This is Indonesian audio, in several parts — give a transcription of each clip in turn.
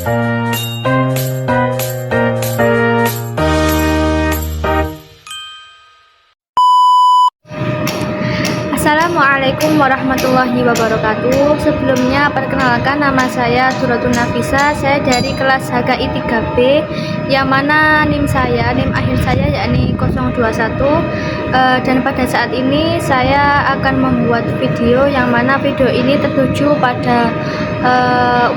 Assalamualaikum warahmatullahi wabarakatuh. Sebelumnya perkenalkan, nama saya Duratun Nafisa. Saya dari kelas HKI 3B, yang mana NIM akhir saya yakni 021. Dan pada saat ini saya akan membuat video, yang mana video ini tertuju pada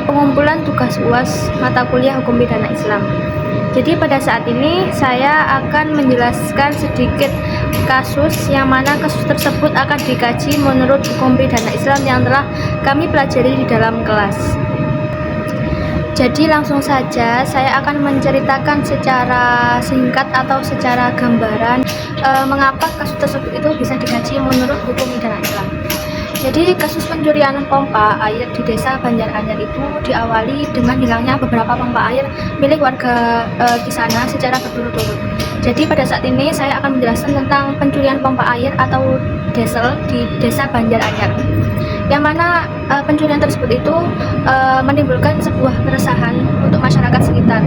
pengumpulan tugas UAS mata kuliah Hukum Pidana Islam. Jadi pada saat ini saya akan menjelaskan sedikit kasus, yang mana kasus tersebut akan dikaji menurut hukum pidana Islam yang telah kami pelajari di dalam kelas. Jadi langsung saja saya akan menceritakan secara singkat atau secara gambaran mengapa kasus tersebut itu bisa dikaji menurut hukum pidana Islam. Jadi kasus pencurian pompa air di desa Banjaranyar itu diawali dengan hilangnya beberapa pompa air milik warga di sana secara berturut-turut. Jadi pada saat ini saya akan menjelaskan tentang pencurian pompa air atau diesel di desa Banjaranyar, yang mana pencurian tersebut itu menimbulkan sebuah keresahan untuk masyarakat sekitar,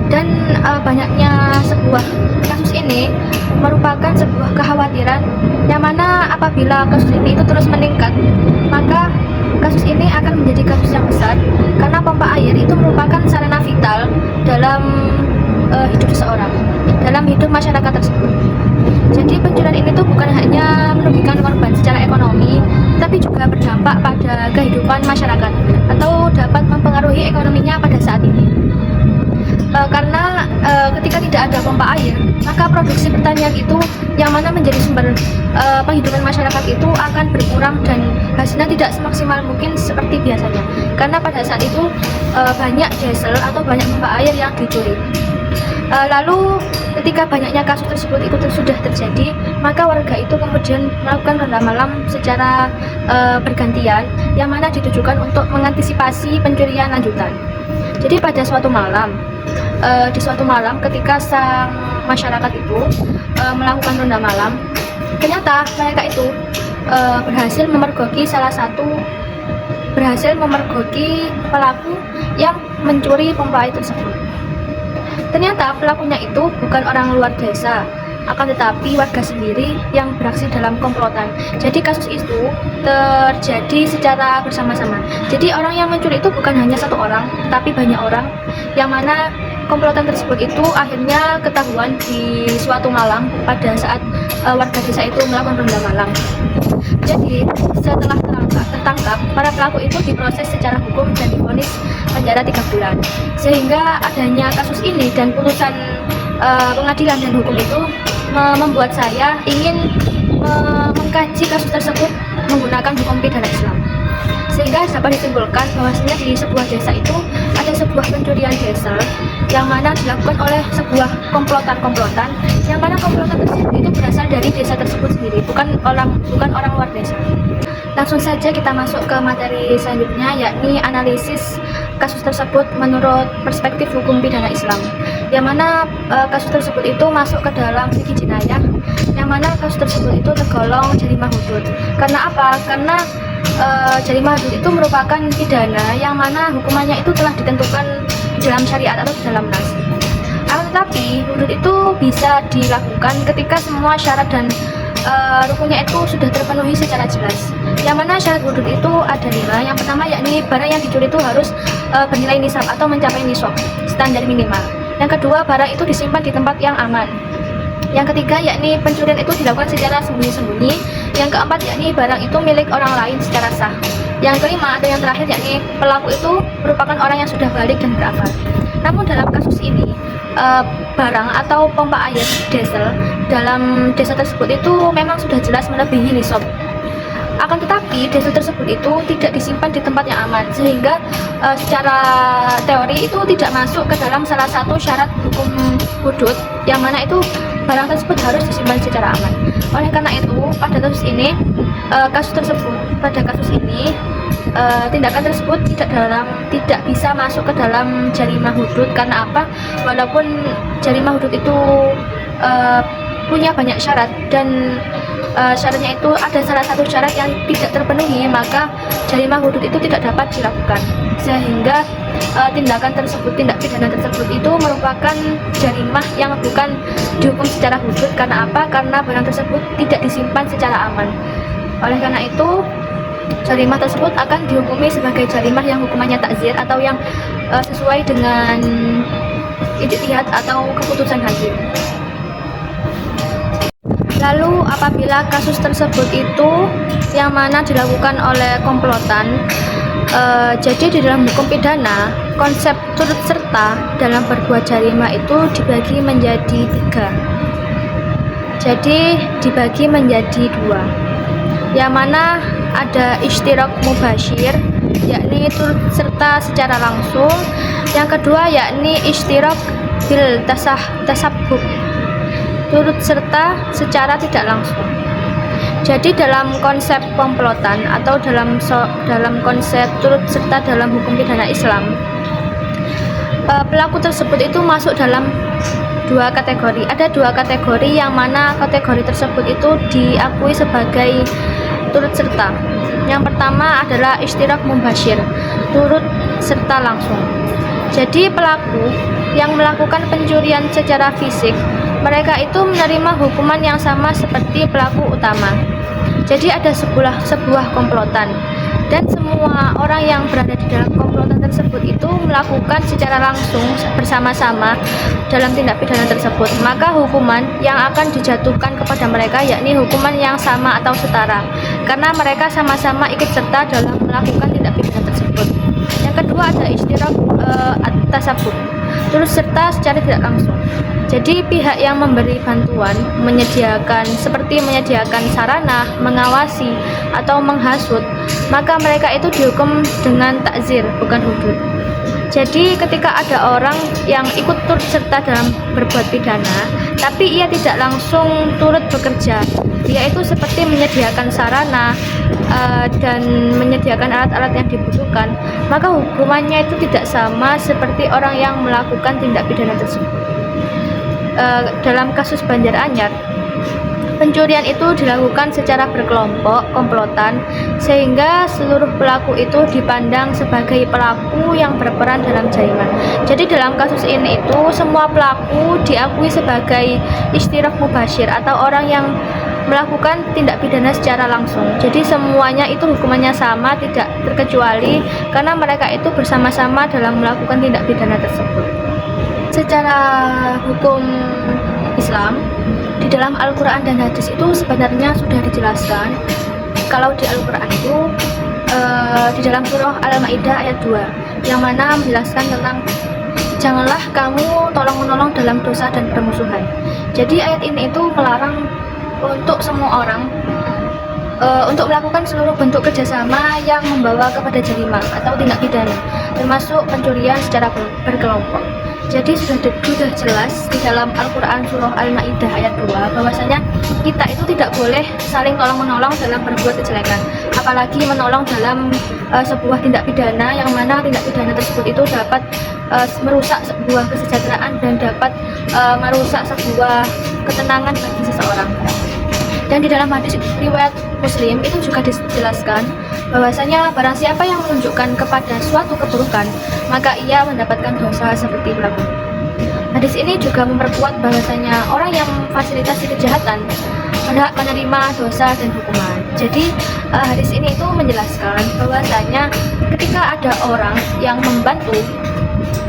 dan banyaknya sebuah kasus ini merupakan sebuah kekhawatiran, yang mana apabila kasus ini itu terus meningkat, maka kasus ini akan menjadi kasus yang besar, karena pompa air itu merupakan sarana vital dalam hidup seseorang, dalam hidup masyarakat tersebut. Jadi pencurian ini tuh bukan hanya merugikan korban secara ekonomi, tapi juga berdampak pada kehidupan masyarakat atau dapat mempengaruhi ekonominya pada saat ini. Karena ketika tidak ada pompa air, maka produksi pertanian itu yang mana menjadi sumber penghidupan masyarakat itu akan berkurang, dan hasilnya tidak semaksimal mungkin seperti biasanya, karena pada saat itu banyak diesel atau banyak pompa air yang dicuri. Lalu ketika banyaknya kasus tersebut itu sudah terjadi, maka warga itu kemudian melakukan ronda malam secara bergantian, yang mana ditujukan untuk mengantisipasi pencurian lanjutan. Jadi pada di suatu malam ketika sang masyarakat itu melakukan ronda malam, ternyata mereka itu berhasil memergoki pelaku yang mencuri pompa air tersebut. Ternyata pelakunya itu bukan orang luar desa, akan tetapi warga sendiri yang beraksi dalam komplotan. Jadi kasus itu terjadi secara bersama-sama. Jadi orang yang mencuri itu bukan hanya satu orang, tapi banyak orang, yang mana komplotan tersebut itu akhirnya ketahuan di suatu malam pada saat warga desa itu melakukan ronda malam. Jadi setelah tertangkap, para pelaku itu diproses secara hukum dan divonis penjara 3 bulan. Sehingga adanya kasus ini dan putusan pengadilan dan hukum itu membuat saya ingin mengkaji kasus tersebut menggunakan hukum pidana Islam, sehingga dapat disimpulkan bahwasanya di sebuah desa itu ada sebuah pencurian diesel, yang mana dilakukan oleh sebuah komplotan, yang mana komplotan tersebut itu berasal dari desa tersebut sendiri, bukan orang luar desa. Langsung saja kita masuk ke materi selanjutnya, yakni analisis kasus tersebut menurut perspektif hukum pidana Islam, yang mana kasus tersebut itu masuk ke dalam fikih jinayah, yang mana kasus tersebut itu tergolong jarimah hudud. Karena apa? Karena jarimah hudud itu merupakan pidana yang mana hukumannya itu telah ditentukan dalam syariat atau dalam nas. Akan tetapi hudud itu bisa dilakukan ketika semua syarat dan rukunnya itu sudah terpenuhi secara jelas. Yang mana syarat hudud itu ada 5. Yang pertama yakni barang yang dicuri itu harus bernilai nisab atau mencapai nisab standar minimal. Yang kedua, barang itu disimpan di tempat yang aman. Yang ketiga yakni pencurian itu dilakukan secara sembunyi-sembunyi. Yang keempat yakni barang itu milik orang lain secara sah. Yang kelima atau yang terakhir yakni pelaku itu merupakan orang yang sudah balik dan berakal. Namun dalam kasus ini barang atau pompa air diesel dalam desa tersebut itu memang sudah jelas melebihi nisab. Akan tetapi diesel tersebut itu tidak disimpan di tempat yang aman, sehingga secara teori itu tidak masuk ke dalam salah satu syarat hukum hudud, yang mana itu barang tersebut harus disimpan secara aman. Oleh karena itu pada kasus ini tindakan tersebut tidak bisa masuk ke dalam jarimah hudud. Karena apa? Walaupun jarimah hudud itu punya banyak syarat dan syaratnya itu ada salah satu syarat yang tidak terpenuhi, maka jarimah hudud itu tidak dapat dilakukan, sehingga tindakan tersebut, tindak pidana tersebut itu merupakan jarimah yang bukan dihukum secara hudud. Karena apa? Karena barang tersebut tidak disimpan secara aman. Oleh karena itu jarimah tersebut akan dihukumi sebagai jarimah yang hukumannya takzir atau yang sesuai dengan ijtihad atau keputusan hakim. Lalu apabila kasus tersebut itu yang mana dilakukan oleh komplotan, jadi di dalam hukum pidana konsep turut serta dalam berbuat jarimah itu dibagi menjadi 3. Jadi dibagi menjadi 2, yang mana ada istirak mubasyir, yakni turut serta secara langsung. Yang kedua yakni istirak bil tasabbub, turut serta secara tidak langsung. Jadi dalam konsep komplotan atau dalam konsep turut serta dalam hukum pidana Islam, pelaku tersebut itu masuk dalam 2 kategori. Ada 2 kategori yang mana kategori tersebut itu diakui sebagai turut serta. Yang pertama adalah istirak mubasyir, turut serta langsung. Jadi pelaku yang melakukan pencurian secara fisik, mereka itu menerima hukuman yang sama seperti pelaku utama. Jadi ada sebuah komplotan, dan semua orang yang berada di dalam komplotan tersebut itu melakukan secara langsung bersama-sama dalam tindak pidana tersebut. Maka hukuman yang akan dijatuhkan kepada mereka yakni hukuman yang sama atau setara, karena mereka sama-sama ikut serta dalam melakukan tindak pidana tersebut. Yang kedua ada istirak tasabbub, turut serta secara tidak langsung. Jadi pihak yang memberi bantuan seperti menyediakan sarana, mengawasi atau menghasut, maka mereka itu dihukum dengan takzir, bukan hudud. Jadi ketika ada orang yang ikut turut serta dalam berbuat pidana, tapi ia tidak langsung turut bekerja, dia itu seperti menyediakan sarana dan menyediakan alat-alat yang dibutuhkan, maka hukumannya itu tidak sama seperti orang yang melakukan tindak pidana tersebut. Dalam kasus Banjaranyar, pencurian itu dilakukan secara berkelompok, komplotan, sehingga seluruh pelaku itu dipandang sebagai pelaku yang berperan dalam jarimah. Jadi dalam kasus ini itu semua pelaku diakui sebagai istirak mubasyir atau orang yang melakukan tindak pidana secara langsung. Jadi semuanya itu hukumannya sama, tidak terkecuali, karena mereka itu bersama-sama dalam melakukan tindak pidana tersebut. Secara hukum Islam, di dalam Al-Quran dan hadis itu sebenarnya sudah dijelaskan. Kalau di Al-Quran itu di dalam surah Al-Maidah ayat 2, yang mana menjelaskan tentang janganlah kamu tolong-menolong dalam dosa dan permusuhan. Jadi ayat ini itu melarang untuk semua orang untuk melakukan seluruh bentuk kerjasama yang membawa kepada jarimah atau tindak pidana, termasuk pencurian secara berkelompok. Jadi sudah jelas di dalam Al-Quran surah Al-Maidah ayat 2 bahwasanya kita itu tidak boleh saling tolong-menolong dalam berbuat kejelekan, apalagi menolong dalam sebuah tindak pidana yang mana tindak pidana tersebut itu dapat merusak sebuah kesejahteraan dan dapat merusak sebuah ketenangan bagi seseorang. Dan di dalam hadis riwayat Muslim itu juga dijelaskan bahwasanya barang siapa yang menunjukkan kepada suatu keburukan, maka ia mendapatkan dosa seperti pelaku. Hadis ini juga memperkuat bahwasanya orang yang memfasilitasi kejahatan berhak menerima dosa dan hukuman. Jadi hadis ini itu menjelaskan bahwasanya ketika ada orang yang membantu,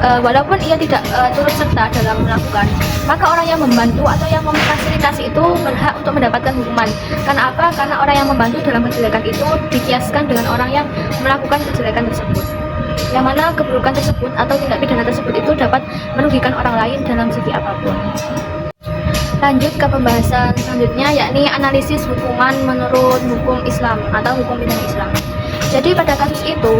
walaupun ia tidak turut serta dalam melakukan, maka orang yang membantu atau yang memfasilitasi itu berhak untuk mendapatkan hukuman. Karena apa? Karena orang yang membantu dalam kejelekan itu dikiaskan dengan orang yang melakukan kejelekan tersebut, yang mana keburukan tersebut atau tindak pidana tersebut itu dapat merugikan orang lain dalam segi apapun. Lanjut ke pembahasan selanjutnya, yakni analisis hukuman menurut hukum Islam atau hukum pidana Islam. Jadi pada kasus itu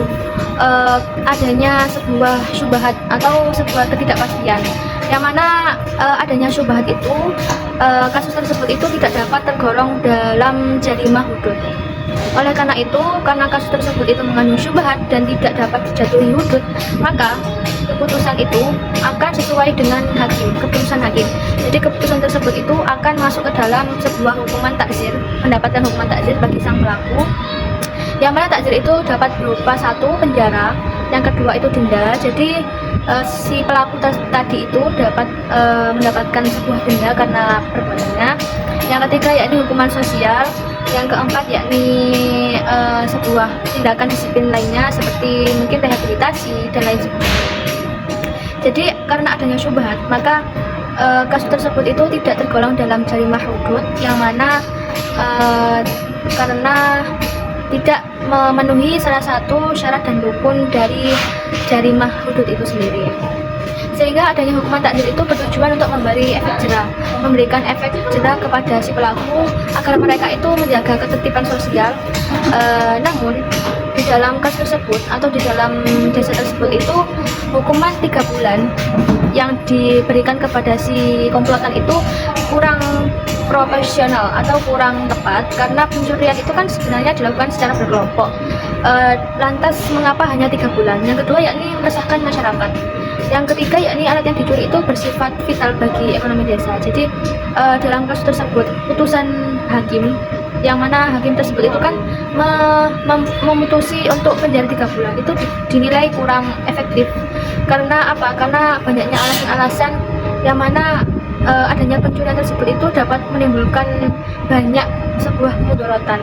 adanya sebuah syubhat atau sebuah ketidakpastian, yang mana adanya syubhat itu kasus tersebut itu tidak dapat tergolong dalam jarimah hudud. Oleh karena itu, karena kasus tersebut itu mengandung syubhat dan tidak dapat dijatuhi hudud, maka keputusan itu akan sesuai dengan keputusan hakim. Jadi keputusan tersebut itu akan masuk ke dalam sebuah hukuman takzir, mendapatkan hukuman takzir bagi sang pelaku. Yang mana takzir itu dapat berupa 1, penjara, yang kedua itu denda. Jadi si pelaku tadi itu dapat mendapatkan sebuah denda karena perbuatannya. Yang ketiga yakni hukuman sosial. Yang keempat yakni sebuah tindakan disiplin lainnya seperti mungkin rehabilitasi dan lain sebagainya. Jadi karena adanya syubhat, maka kasus tersebut itu tidak tergolong dalam jarimah hudud, yang mana karena tidak memenuhi salah satu syarat dan rukun dari jarimah hudud itu sendiri. Sehingga adanya hukuman takzir itu bertujuan untuk memberikan efek jerah kepada si pelaku agar mereka itu menjaga ketertiban sosial. Namun di dalam kasus tersebut atau di dalam desa tersebut itu hukuman 3 bulan yang diberikan kepada si komplotan itu kurang proporsional atau kurang tepat, karena pencurian itu kan sebenarnya dilakukan secara berkelompok. Lantas mengapa hanya 3 bulan? Yang kedua yakni meresahkan masyarakat. Yang ketiga yakni alat yang dicuri itu bersifat vital bagi ekonomi desa. Jadi dalam kasus tersebut putusan hakim, yang mana hakim tersebut itu kan memutusi untuk penjara 3 bulan itu dinilai kurang efektif. Karena apa? Karena banyaknya alasan-alasan yang mana adanya pencurian tersebut itu dapat menimbulkan banyak sebuah mudharatan.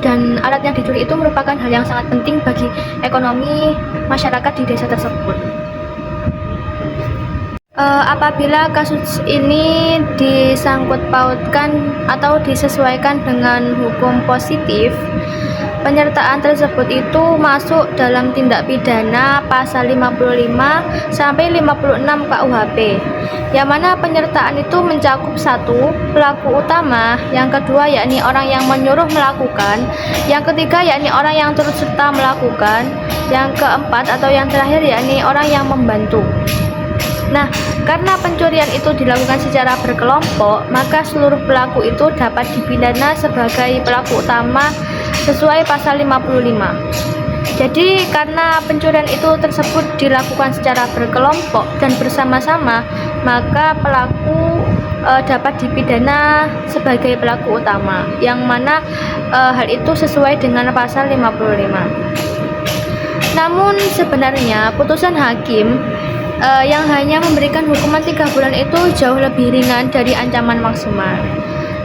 Dan alat yang dicuri itu merupakan hal yang sangat penting bagi ekonomi masyarakat di desa tersebut. Apabila kasus ini disangkut pautkan atau disesuaikan dengan hukum positif, penyertaan tersebut itu masuk dalam tindak pidana pasal 55 sampai 56 KUHP, yang mana penyertaan itu mencakup 1, pelaku utama, yang kedua yakni orang yang menyuruh melakukan, yang ketiga yakni orang yang turut serta melakukan, yang keempat atau yang terakhir yakni orang yang membantu. Nah, karena pencurian itu dilakukan secara berkelompok, maka seluruh pelaku itu dapat dipidana sebagai pelaku utama sesuai pasal 55. Jadi karena pencurian itu tersebut dilakukan secara berkelompok dan bersama-sama, maka pelaku dapat dipidana sebagai pelaku utama, yang mana hal itu sesuai dengan pasal 55. Namun sebenarnya putusan hakim yang hanya memberikan hukuman 3 bulan itu jauh lebih ringan dari ancaman maksimal.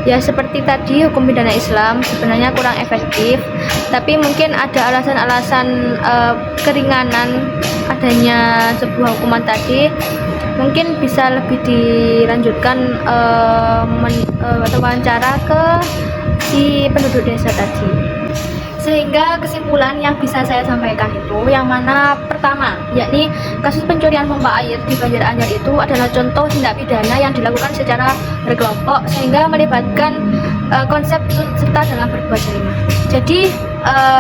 Ya seperti tadi, hukum pidana Islam sebenarnya kurang efektif, tapi mungkin ada alasan-alasan keringanan adanya sebuah hukuman tadi. Mungkin bisa lebih dilanjutkan wawancara ke si penduduk desa tadi. Sehingga kesimpulan yang bisa saya sampaikan itu, yang mana pertama yakni kasus pencurian pompa air di Banjaranyar itu adalah contoh tindak pidana yang dilakukan secara berkelompok sehingga melibatkan konsep serta dalam berbuat jarimah. Jadi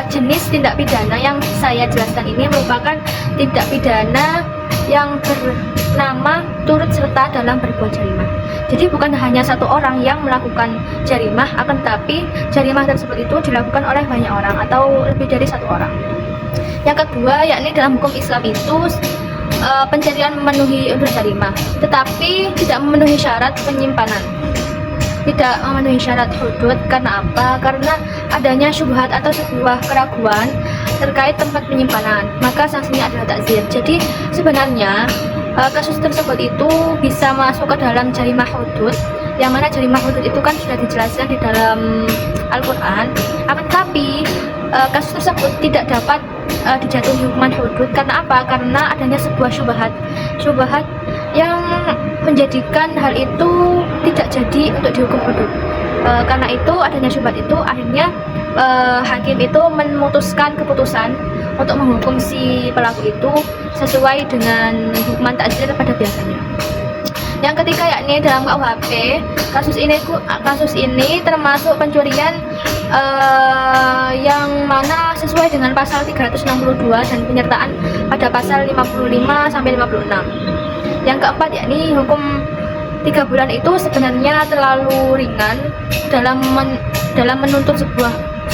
jenis tindak pidana yang saya jelaskan ini merupakan tindak pidana yang bernama turut serta dalam berbuat jarimah. Jadi bukan hanya satu orang yang melakukan jarimah, akan tetapi jarimah tersebut itu dilakukan oleh banyak orang atau lebih dari satu orang. Yang kedua yakni dalam hukum Islam itu pencurian memenuhi unsur jarimah, tetapi tidak memenuhi syarat penyimpanan, tidak memenuhi syarat hudud. Karena apa? Karena adanya syubhat atau sebuah keraguan terkait tempat penyimpanan, maka sanksinya adalah takzir. Jadi sebenarnya kasus tersebut itu bisa masuk ke dalam jarimah hudud, yang mana jarimah hudud itu kan sudah dijelaskan di dalam Al-Quran. Akan tetapi kasus tersebut tidak dapat dijatuhi hukuman hudud. Karena apa? Karena adanya sebuah syubhat yang menjadikan hal itu tidak jadi untuk dihukum hudud. Karena itu adanya syubhat itu akhirnya hakim itu memutuskan keputusan untuk menghukum si pelaku itu sesuai dengan hukuman takzir pada biasanya. Yang ketiga yakni dalam KUHP, kasus ini termasuk pencurian yang mana sesuai dengan pasal 362 dan penyertaan pada pasal 55 sampai 56. Yang keempat yakni hukum 3 bulan itu sebenarnya terlalu ringan dalam menuntut sebuah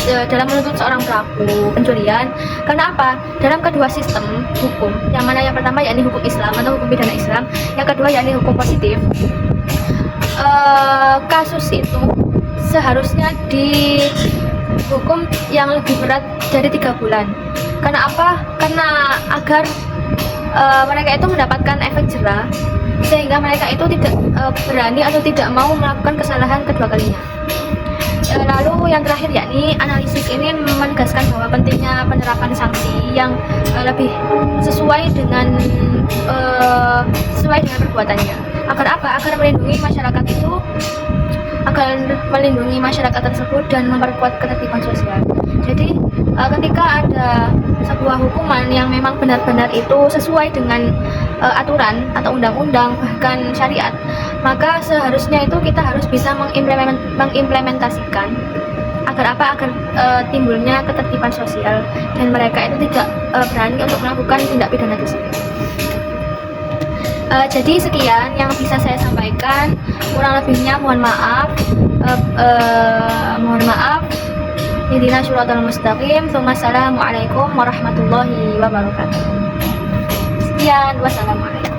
dalam menuntut seorang pelaku pencurian. Karena apa? Dalam kedua sistem hukum, yang mana yang pertama yakni hukum Islam atau hukum pidana Islam, yang kedua yakni hukum positif, kasus itu seharusnya dihukum yang lebih berat dari 3 bulan. Karena apa? Karena agar mereka itu mendapatkan efek jerah, sehingga mereka itu tidak berani atau tidak mau melakukan kesalahan kedua kalinya. Lalu yang terakhir yakni analisis ini menegaskan bahwa pentingnya penerapan sanksi yang lebih sesuai dengan perbuatannya. Agar apa? Agar melindungi masyarakat itu, agar melindungi masyarakat tersebut dan memperkuat ketertiban sosial. Jadi ketika ada sebuah hukuman yang memang benar-benar itu sesuai dengan aturan atau undang-undang bahkan syariat, maka seharusnya itu kita harus bisa mengimplementasikan agar apa? Agar timbulnya ketertiban sosial dan mereka itu tidak berani untuk melakukan tindak pidana tersebut. Jadi sekian yang bisa saya sampaikan, kurang lebihnya mohon maaf. Ihdinash shiratal mustaqim. Assalamualaikum warahmatullahi wabarakatuh. Sekian, wassalamualaikum.